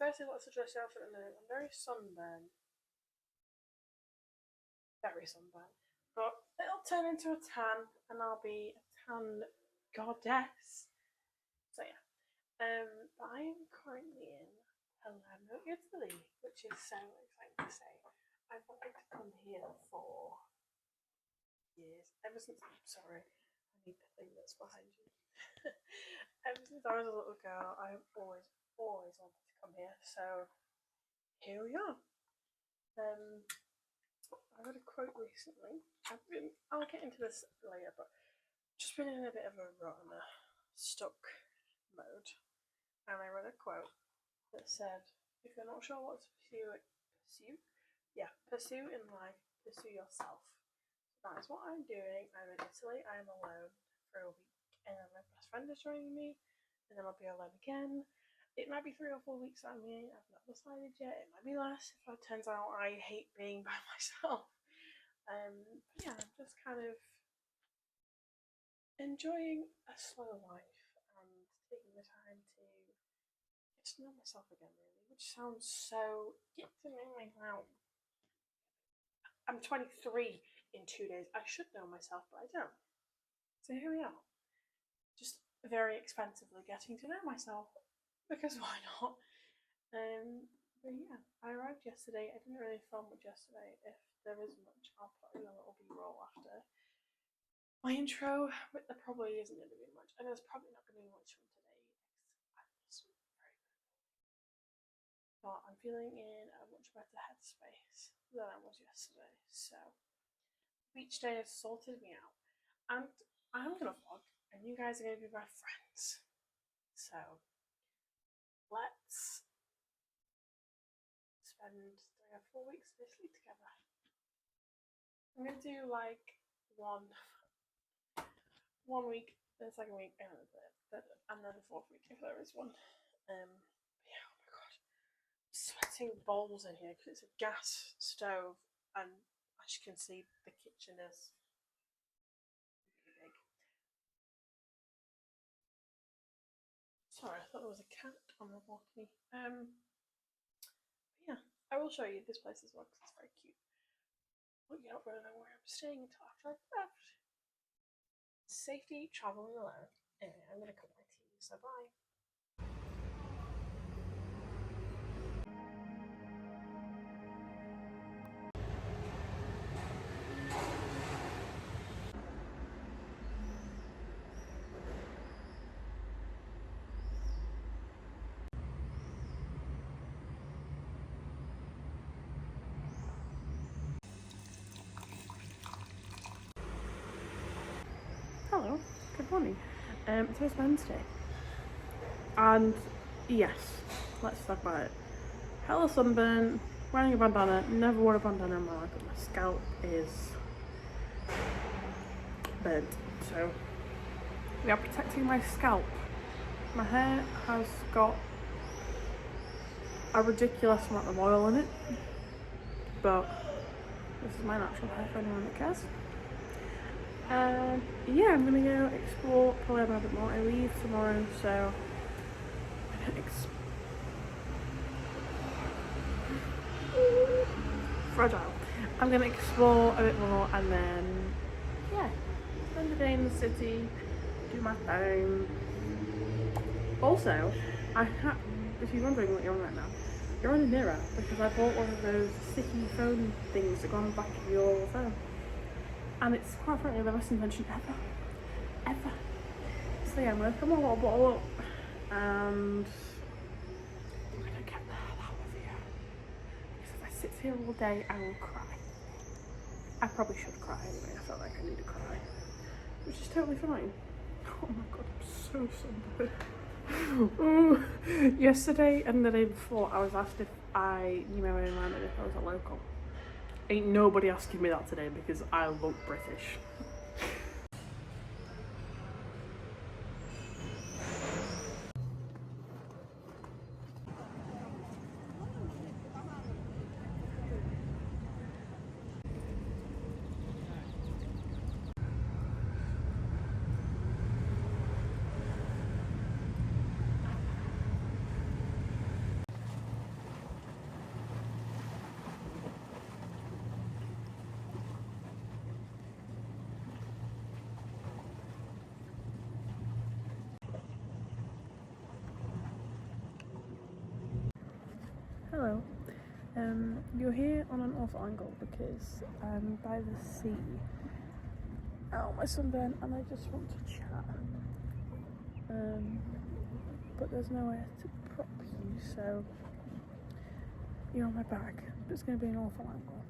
firstly, what's the dress outfit at the minute? I'm very sunburned. Very sunburned. But it'll turn into a tan and I'll be a tan goddess. So yeah. But I am currently in Palermo, Italy, which is so exciting to say. I've wanted to come here for years. Ever since, sorry, I need the thing that's behind you. Ever since I was a little girl, I've always wanted to come here. So here we are. I read a quote recently. I'll get into this later, but just been in a bit of a rut and a stuck mode. And I read a quote that said, if you're not sure what to pursue in life, pursue yourself. So that is what I'm doing. I'm in Italy, I'm alone for a week, and then my best friend is joining me, and then I'll be alone again. It might be 3 or 4 weeks I'm here, I've not decided yet. It might be less if it turns out I hate being by myself. But yeah, I'm just kind of enjoying a slow life and taking the time to get to know myself again, really, which sounds so get to know myself. I'm 23 in 2 days. I should know myself, but I don't. So here we are. Just very expensively getting to know myself, because why not? But yeah, I arrived yesterday. I didn't really film much yesterday. If there is much, I'll put in a little b-roll after my intro, but there probably isn't going to be much, and there's probably not going to be much from today because I'm just very good. But I'm feeling in a much better headspace than I was yesterday, so each day has sorted me out, and I'm going to vlog, and you guys are going to be my friends. So let's spend 3 or 4 weeks basically together. I'm going to do like one week, the second week, and then the fourth week if there is one. Yeah, oh my god, I'm sweating balls in here because it's a gas stove, and as you can see, the kitchen is really big. Sorry, I thought there was a cat on the balcony. Yeah, I will show you this place as well because it's very cute. But you don't really know where I'm staying until after I've left. Safety traveling alone. Anyway, I'm gonna cook my tea, so bye. Hello, good morning. So it's Wednesday, and yes, let's talk about it. Hella sunburn, wearing a bandana, never wore a bandana in my life, but my scalp is burnt, so we are protecting my scalp. My hair has got a ridiculous amount of oil in it, but this is my natural hair for anyone that cares. And yeah, I'm gonna go explore Palermo a bit more. I leave tomorrow, so fragile. I'm gonna explore a bit more, and then yeah, spend the day in the city, do my thing. Also, if you're wondering what you're on right now, you're on a mirror because I bought one of those sticky phone things that go on the back of your phone. And it's quite frankly the best invention ever. So yeah, I'm gonna fill my water bottle up and I'm gonna get the hell out of here. Because if I sit here all day, I will cry. I probably should cry anyway, I felt like I need to cry. Which is totally fine. Oh my god, I'm so sunburned. Yesterday and the day before, I was asked if I knew my way around and if I was a local. Ain't nobody asking me that today because I look British. You're here on an off angle because I'm by the sea. Oh, my sunburn, and I just want to chat. But there's nowhere to prop you, so you're on my back. But it's going to be an awful angle.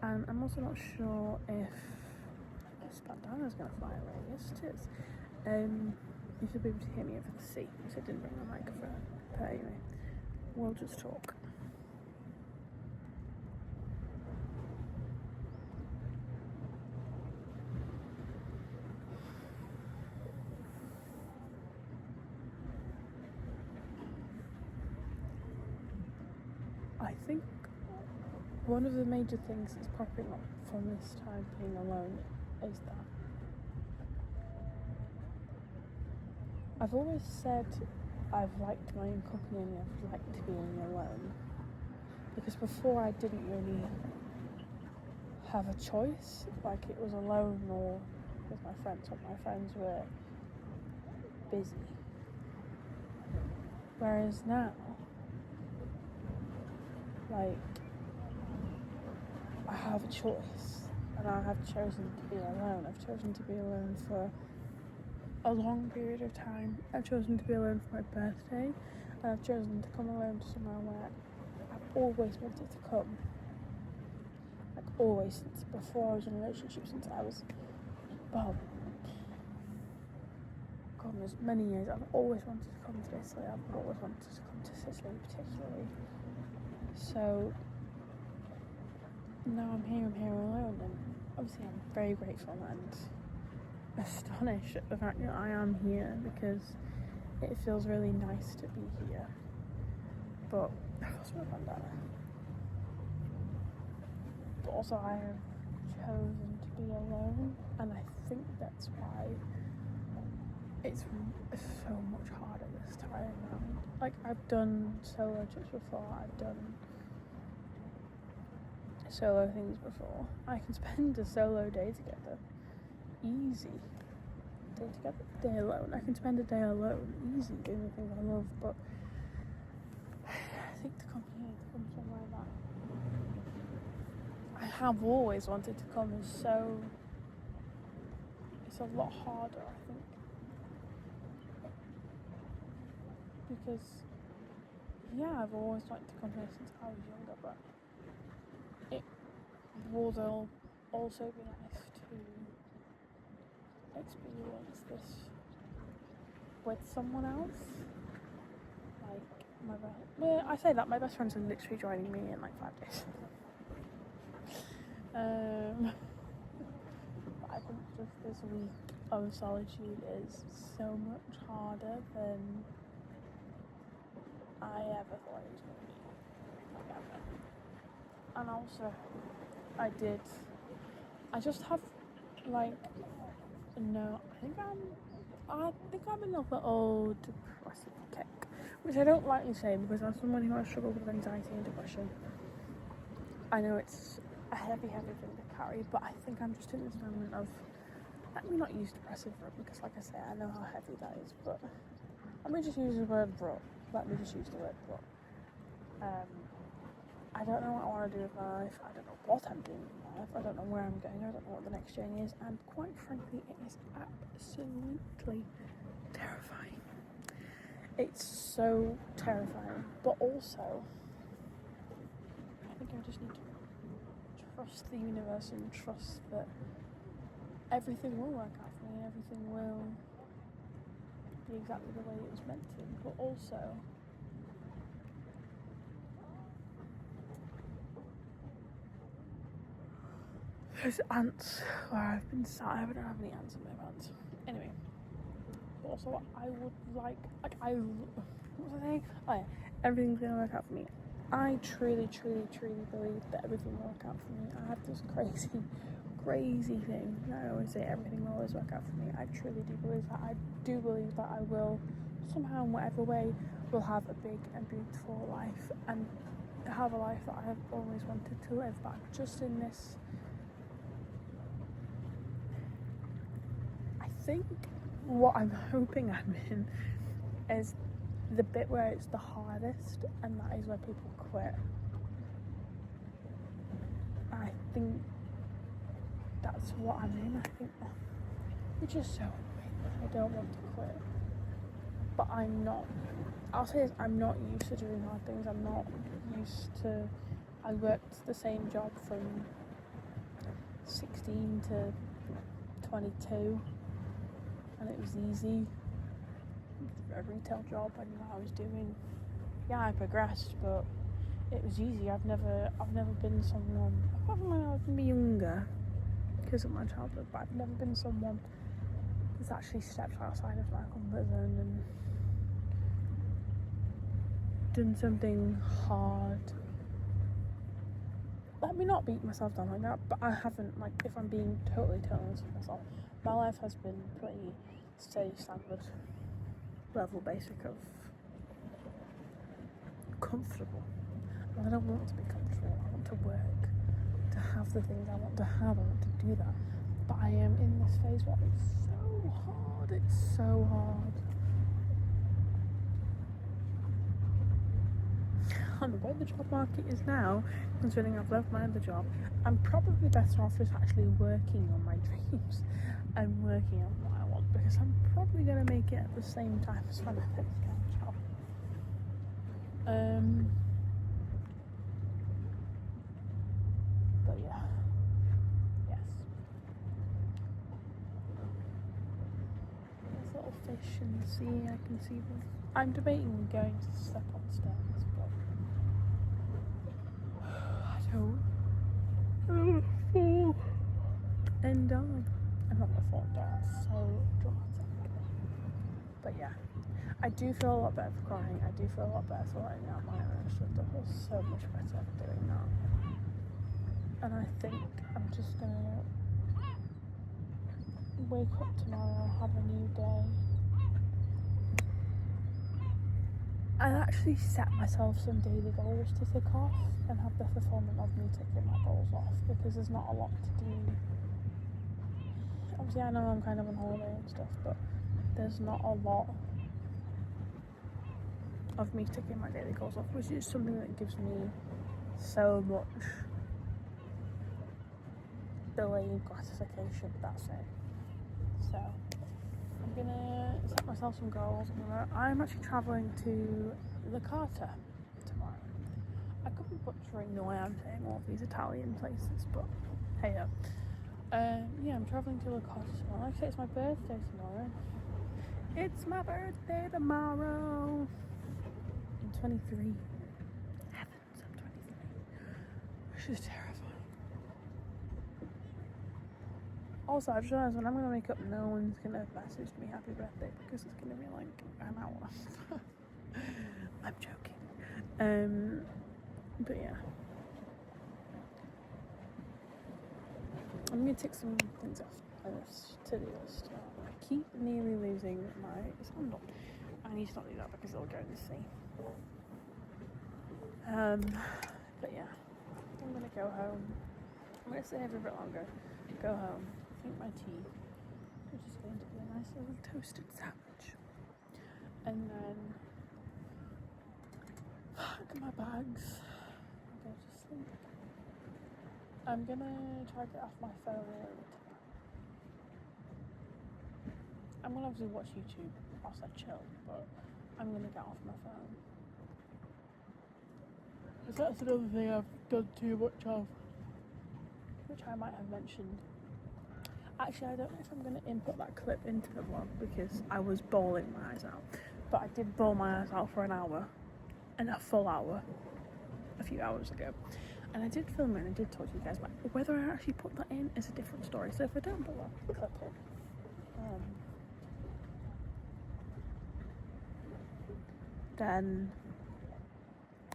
And I'm also not sure if this bandana is going to fly away. Yes, it is. You should be able to hear me over the sea, because I didn't bring my microphone. But anyway, we'll just talk. I think one of the major things that's popping up from this time being alone is that I've always said I've liked my own company and I've liked being alone, because before I didn't really have a choice, like it was alone or with my friends, but my friends were busy. Whereas now, like, I have a choice and I have chosen to be alone. I've chosen to be alone for a long period of time. I've chosen to be alone for my birthday, and I've chosen to come alone to somewhere where I've always wanted to come. Like always, since before I was in a relationship, since I was, well, God knows, many years. I've always wanted to come to Italy. I've always wanted to come to Sicily particularly. So now I'm here alone, and obviously I'm very grateful and astonished at the fact that I am here, because it feels really nice to be here. But I lost my bandana. But also I have chosen to be alone, and I think that's why it's so much harder this time around. Like, I've done solo trips before, I've done solo things before. I can spend a solo day together. Easy. Day together, day alone. I can spend a day alone. Easy, doing the things I love, but I think to come here, to come somewhere that I have always wanted to come is so... It's a lot harder, I think. Because, yeah, I've always wanted to come here since I was younger, but it would also be nice to experience this with someone else. Like, I say that, my best friends are literally joining me in like 5 days. But I think just this week of solitude is so much harder than I ever thought it was going to be. Like, ever. And also, I just have, like, no, I think I'm in a little depressive kick, which I don't like to say, because as someone who has struggled with anxiety and depression, I know it's a heavy thing to carry, but I think I'm just in this moment of, let me not use depressive, because like I say, I know how heavy that is, but let me just use the word rut. Let me just use the word rut. I don't know what I want to do with my life. I don't know what I'm doing with my life. I don't know where I'm going. I don't know what the next journey is. And quite frankly, it is absolutely terrifying. It's so terrifying. But also, I think I just need to trust the universe and trust that everything will work out for me and everything will be exactly the way it was meant to. But also, there's ants where I've been sat. I don't have any ants in my pants. Anyway, but also I would like what was I saying? Oh yeah, everything's gonna work out for me. I truly believe that everything will work out for me. I have this crazy thing that I always say, everything will always work out for me. I truly do believe that. I do believe that I will somehow, in whatever way, will have a big and beautiful life and have a life that I have always wanted to live. But I'm just in this, I think what I'm hoping I'm in is the bit where it's the hardest, and that is where people quit. I think that's what I'm in. I think which is so annoying. I don't want to quit, but I'm not. I'll say this, I'm not used to doing hard things. I'm not used to. I worked the same job from 16 to 22, and it was easy. A retail job, I knew what I was doing. Yeah, I progressed, but it was easy. I've never been someone, apart from when I was younger, because of my childhood, but I've never been someone that's actually stepped outside of my comfort zone and done something hard. Let me not beat myself down like that, but I haven't, like, if I'm being totally honest with myself, my life has been pretty steady standard, level basic of comfortable. And I don't want to be comfortable. I want to work, to have the things I want to have. I want to do that. But I am in this phase where it's so hard. It's so hard. And the way the job market is now, considering I've left my other job, I'm probably better off just actually working on my dreams and working on what I want, because I'm probably going to make it at the same time as when I finish my job. But yeah, yes. There's little fish in the sea, I can see them. I'm debating going to step on stairs, but I don't fall and die. I'm not gonna fall and die, it's so dramatic. But yeah, I do feel a lot better for crying. I do feel a lot better for letting out my emotions. I feel so much better doing that. And I think I'm just gonna wake up tomorrow, have a new day. I actually set myself some daily goals to tick off and have the fulfillment of me ticking my goals off, because there's not a lot to do. Obviously I know I'm kind of on holiday and stuff, but there's not a lot of me ticking my daily goals off, which is something that gives me so much delayed gratification. That's it. So I'm gonna set myself some goals. I'm actually travelling to Licata tomorrow. I could be butchering the way I'm saying all of these Italian places, but hey yeah, I'm travelling to Licata tomorrow. Like I say, it's my birthday tomorrow. It's my birthday tomorrow. I'm 23. Heavens, I'm 23. Which is terrifying. Also, I just realised when I'm going to wake up, no one's going to message me happy birthday, because it's going to be like an hour. I'm joking. But yeah. I'm going to tick some things off on this to-do list. I keep nearly losing my sandal. I need to not do that because it'll go in the sea. But yeah. I'm going to go home. I'm going to stay here for a bit longer. Go home. Drink my tea, which is going to be a nice little toasted sandwich, and then pack my bags and go to sleep. I'm gonna try to get off my phone a little bit. I'm gonna obviously watch YouTube whilst I chill, but I'm gonna get off my phone. Because that's another thing I've done too much of, which I might have mentioned. Actually, I don't know if I'm going to input that clip into the vlog, because I was bawling my eyes out. But I did bawl my eyes out for an hour, and a full hour, a few hours ago. And I did film it and I did talk to you guys, but whether I actually put that in is a different story. So if I don't put that clip in, then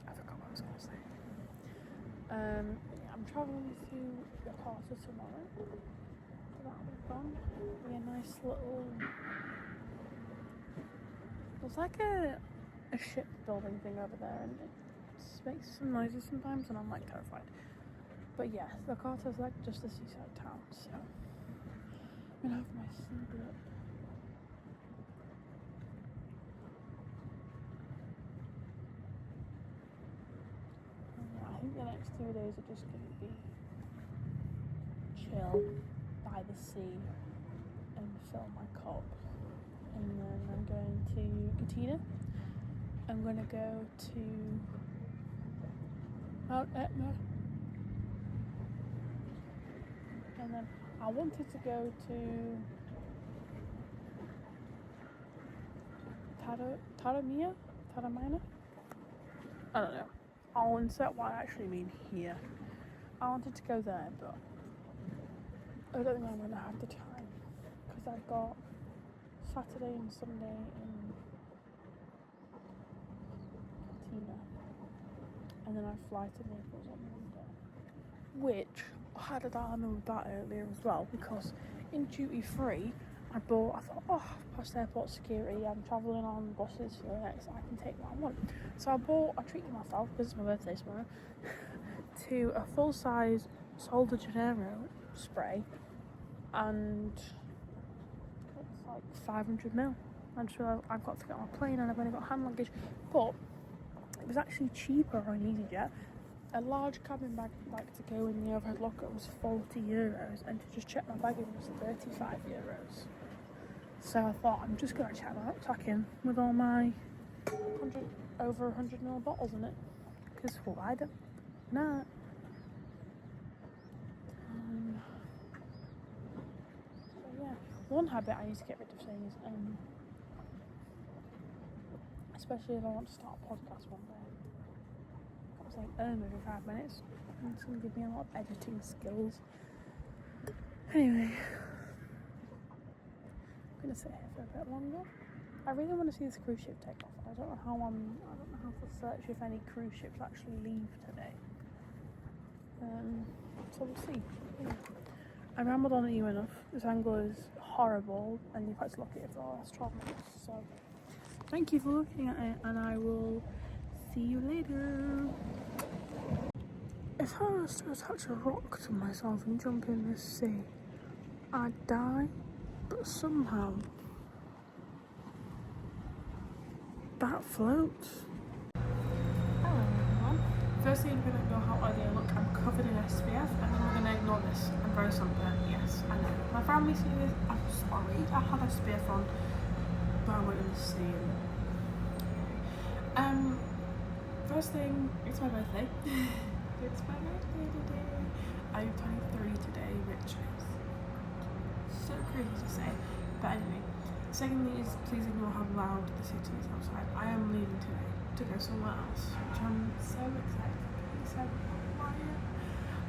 I forgot what I was going to say. I'm travelling to Jakarta tomorrow. That'll be fun. It'll be a nice little... There's like a shipbuilding thing over there, and it makes some noises sometimes, and I'm like terrified. But yeah, Jakarta's like just a seaside town, so I'm gonna have my sleep. I think the next 2 days are just gonna be chill by the sea and fill my cup. And then I'm going to Katina. I'm going to go to Mount Etna. And then I wanted to go to Taramina? I don't know. I'll insert what I actually mean here. I wanted to go there, but I don't think I'm going to have the time because I've got Saturday and Sunday in Katina, and then I fly to Naples on Monday. Which, how did I know that earlier as well? Because in duty free, I thought, oh, past airport security, I'm travelling on buses for the next, I can take what I want. So I treated myself, because it's my birthday tomorrow, to a full-size Sol de Janeiro spray, and it's like 500ml. I just realised I've got to get on a plane and I've only got hand luggage, but it was actually cheaper on EasyJet. A large cabin bag like to go in the overhead locker was €40, and to just check my baggage was €35. So I thought, I'm just going to check my rucksack in with all my over 100ml bottles in it, because why don't not? So yeah, one habit I need to get rid of saying is, especially if I want to start a podcast one day, I was like, every 5 minutes. And it's going to give me a lot of editing skills. Anyway, I'm going to sit here for a bit longer. I really want to see this cruise ship take off. I don't know how to search if any cruise ships actually leave today. So we'll see. Yeah. I rambled on at you enough. This angle is horrible, and you've had to look at it for the last 12 minutes. So thank you for looking at it, and I will see you later. If I was to attach a rock to myself and jump in this sea, I'd die, but somehow that floats. Hello everyone. Firstly, I'm going to go how ugly I look. I'm covered in SPF, and then we're going to ignore this. I'm very sunburnt, yes, I know. My family see this, I'm sorry. I had SPF on, but I went in the sea. First thing, it's my birthday. It's my birthday today. I'm 23 today, which is so crazy to say. But anyway, secondly is please ignore how loud the city is outside. I am leaving today to go somewhere else, which I'm so excited for. So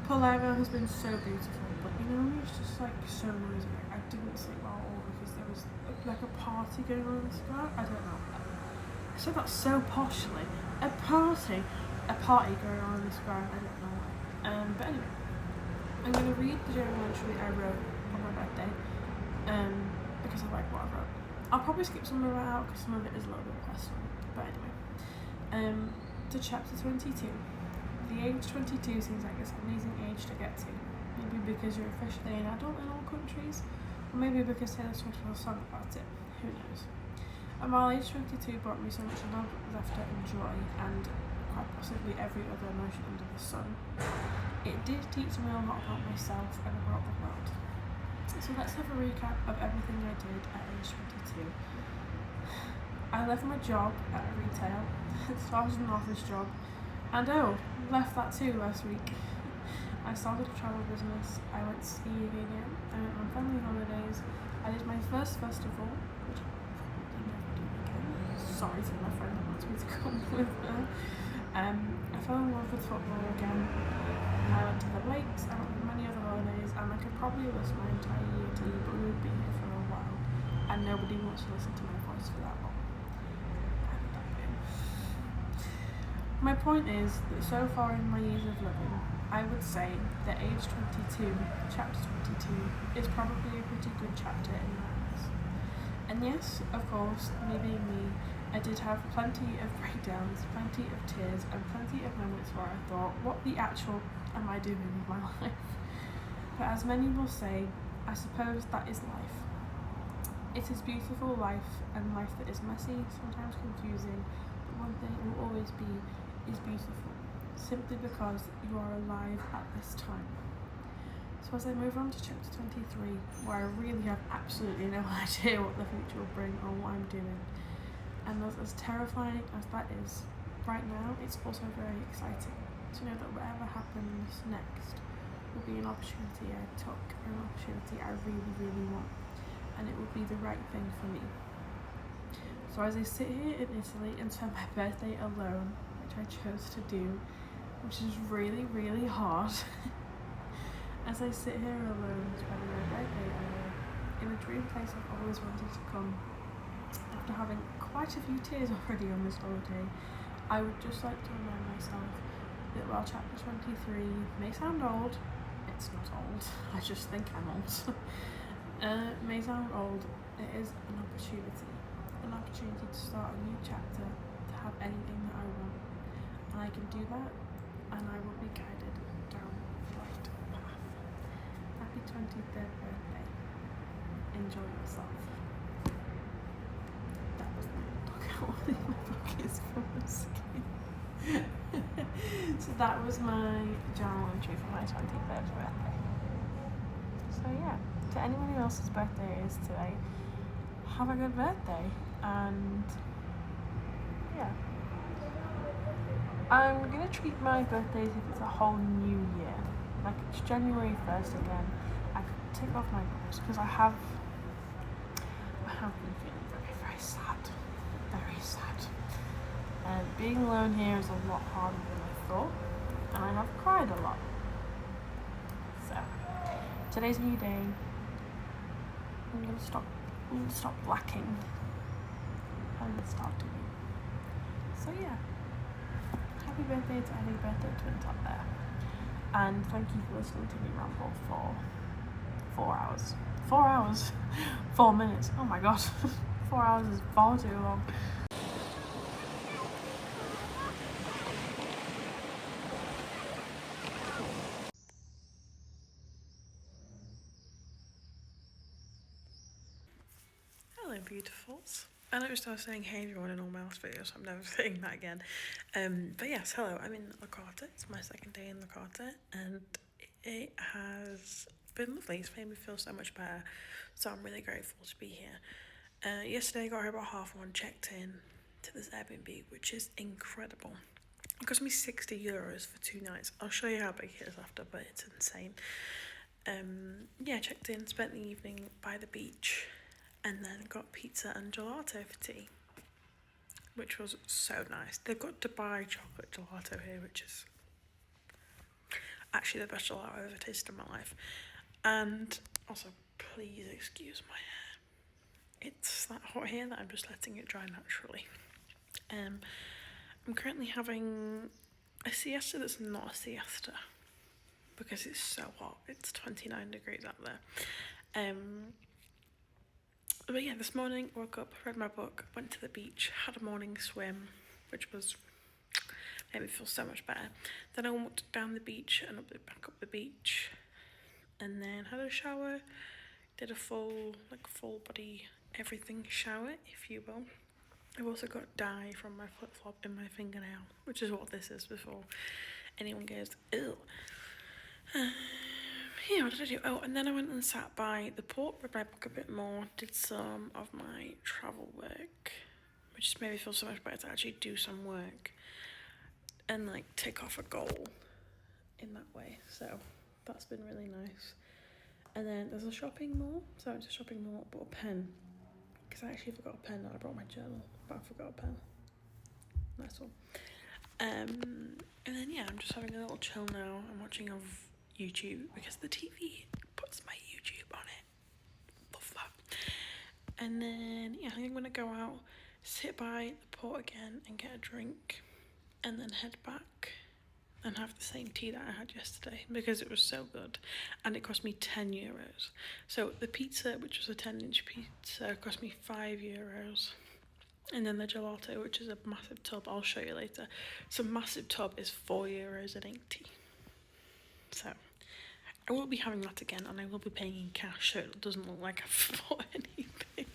Palermo has been so beautiful, but you know, it's just like so noisy. I didn't sleep well because there was like a party going on in the square. I don't know. I said that so poshly. A party going on in the square. I don't know why. But anyway, I'm going to read the journal entry I wrote on my birthday, because I like what I wrote. I'll probably skip some of it out because some of it is a little bit personal. But anyway, to chapter 22. The age 22 seems like this amazing age to get to. Maybe because you're officially an adult in all countries, or maybe because Taylor Swift wrote a song about it. Who knows? And while age 22 brought me so much love, laughter and joy, and quite possibly every other emotion under the sun, it did teach me a lot about myself and about the world. So let's have a recap of everything I did at age 22. I left my job at retail, started an office job, and left that too last week. I started a travel business, I went skiing again, I went on family holidays, I did my first festival, which I probably never do again. Sorry to my friend that wants me to come with her. I fell in love with football again. I went to the lakes, I went on many other holidays, and I could probably list my entire year to you, but we would be here for a while, and nobody wants to listen to my voice for that long. My point is that so far in my years of living, I would say that age 22, chapter 22, is probably a pretty good chapter in my eyes. And yes, of course, me being me, I did have plenty of breakdowns, plenty of tears, and plenty of moments where I thought, what the actual am I doing with my life? But as many will say, I suppose that is life. It is beautiful life, and life that is messy, sometimes confusing, but one thing it will always be is beautiful, simply because you are alive at this time. So as I move on to chapter 23, where I really have absolutely no idea what the future will bring or what I'm doing, and as terrifying as that is, right now it's also very exciting to know that whatever happens next will be an opportunity I took, an opportunity I really, really want, and it will be the right thing for me. So as I sit here in Italy and spend my birthday alone, which I chose to do, which is really, really hard, as I sit here alone spending my birthday in a dream place I've always wanted to come, after having quite a few tears already on this holiday, I would just like to remind myself that while chapter 23 may sound old, it's not old, I just think I'm old, may sound old, it is an opportunity to start a new chapter, to have anything that I want, and I can do that, and I will be guided down the right path. Happy 23rd birthday. Enjoy yourself. That was my book. I want to leave my book is from the skin. So that was my journal entry for my 23rd birthday. So yeah, to anyone who else's birthday is today, have a good birthday, and yeah. I'm gonna treat my birthdays if it's a whole new year. Like it's January 1st again. I could tick off my goals because I have been feeling very, very sad. Very sad. And being alone here is a lot harder than I thought. And I have cried a lot. So today's a new day. I'm gonna stop lacking and start doing. So yeah. Happy birthday to any birthday twins out there. And thank you for listening to me ramble for 4 hours. 4 hours? 4 minutes. Oh my god. 4 hours is far too long. Hello, beautifuls. I noticed I was saying hey everyone in all my last videos, so I'm never saying that again. But yes, hello, I'm in Licata. It's my second day in Licata, and it has been lovely. It's made me feel so much better, so I'm really grateful to be here. Yesterday I got here about 1:30, checked in to this Airbnb, which is incredible. It cost me €60 for 2 nights. I'll show you how big it is after, but it's insane. Yeah, checked in, spent the evening by the beach, and then got pizza and gelato for tea, which was so nice. They've got Dubai chocolate gelato here, which is actually the best gelato I've ever tasted in my life. And also, please excuse my hair. It's that hot here that I'm just letting it dry naturally. I'm currently having a siesta that's not a siesta because it's so hot. It's 29 degrees out there. But yeah, this morning woke up, read my book, went to the beach, had a morning swim, which made me feel so much better. Then I walked down the beach and back up the beach, and then had a shower, did a full body everything shower, if you will. I've also got dye from my flip-flop in my fingernail, which is what this is before anyone goes, ew. Yeah, what did I do? Oh, and then I went and sat by the port, read my book a bit more, did some of my travel work, which just made me feel so much better to actually do some work and like tick off a goal in that way. So that's been really nice. And then there's a shopping mall, so I went to a shopping mall, bought a pen, because I actually forgot a pen and I brought my journal, but I forgot a pen. Nice one. And then yeah, I'm just having a little chill now. I'm watching YouTube because the TV puts my YouTube on it. Love that. And then yeah, I think I'm gonna go out, sit by the port again and get a drink, and then head back and have the same tea that I had yesterday because it was so good, and it cost me €10. So the pizza, which was a 10-inch pizza, cost me €5. And then the gelato, which is a massive tub, I'll show you later. So massive tub is €4.80. So I will be having that again, and I will be paying in cash, so it doesn't look like I've bought anything.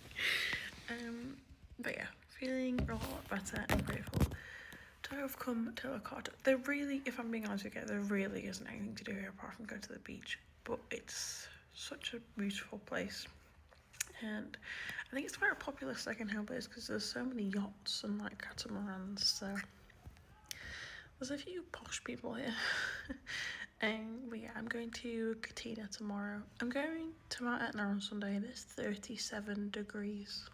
But yeah, feeling a lot better and grateful to have come to Licata. There really, if I'm being honest with you, there really isn't anything to do here apart from go to the beach. but it's such a beautiful place. And I think it's quite a popular second-hand place because there's so many yachts and like catamarans, so there's a few posh people here. But yeah, I'm going to Katina tomorrow. I'm going to Mount Etna on Sunday and it's 37 degrees.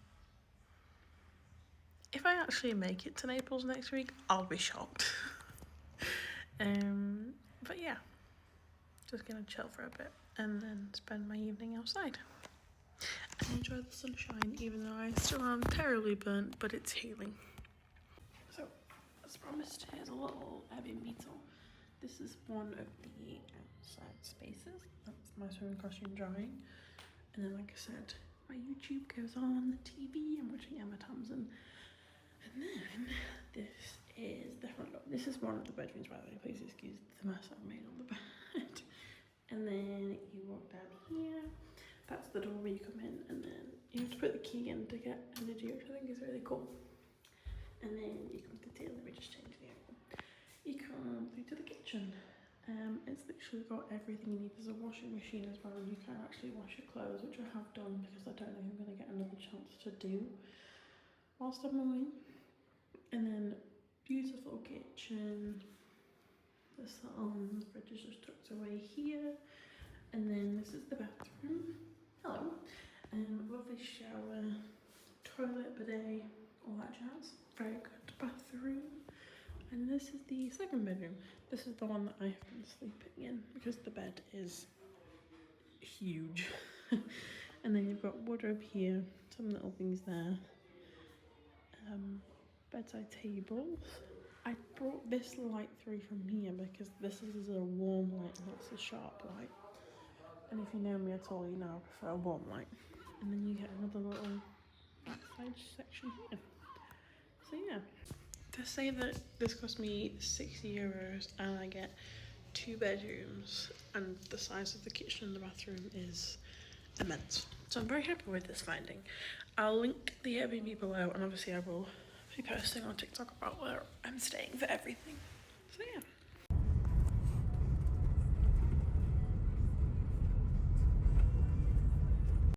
If I actually make it to Naples next week, I'll be shocked. But yeah, just gonna chill for a bit and then spend my evening outside and enjoy the sunshine, even though I still am terribly burnt, but it's healing. So, as promised, here's a little Airbnb tour. This is one of the outside spaces. That's my swimming costume drawing. And then, like I said, my YouTube goes on the TV. I'm watching Emma Thompson. And then this is the front door. This is one of the bedrooms, by the way. Please excuse the mess I've made on the bed. And then you walk down here. That's the door where you come in, and then you have to put the key in to get energy, which I think is really cool. And then you come to the tail. Let me just change the angle. You come through to the kitchen. It's literally got everything you need. There's a washing machine as well, and you can actually wash your clothes, which I have done because I don't know if I'm going to get another chance to do whilst I'm away. And then beautiful kitchen. The fridge is just tucked away here. And then this is the bathroom. Hello. Lovely shower, toilet, bidet, all that jazz. Very good bathroom. And this is the second bedroom. This is the one that I have been sleeping in because the bed is huge. And then you've got wardrobe here, some little things there. Bedside tables. I brought this light through from here because this is a warm light and that's a sharp light. And if you know me at all, you know I prefer a warm light. And then you get another little backside section here. So yeah. To say that this cost me €60 and I get 2 bedrooms and the size of the kitchen and the bathroom is immense. So I'm very happy with this finding. I'll link the Airbnb below, and obviously I will be posting on TikTok about where I'm staying for everything. So yeah.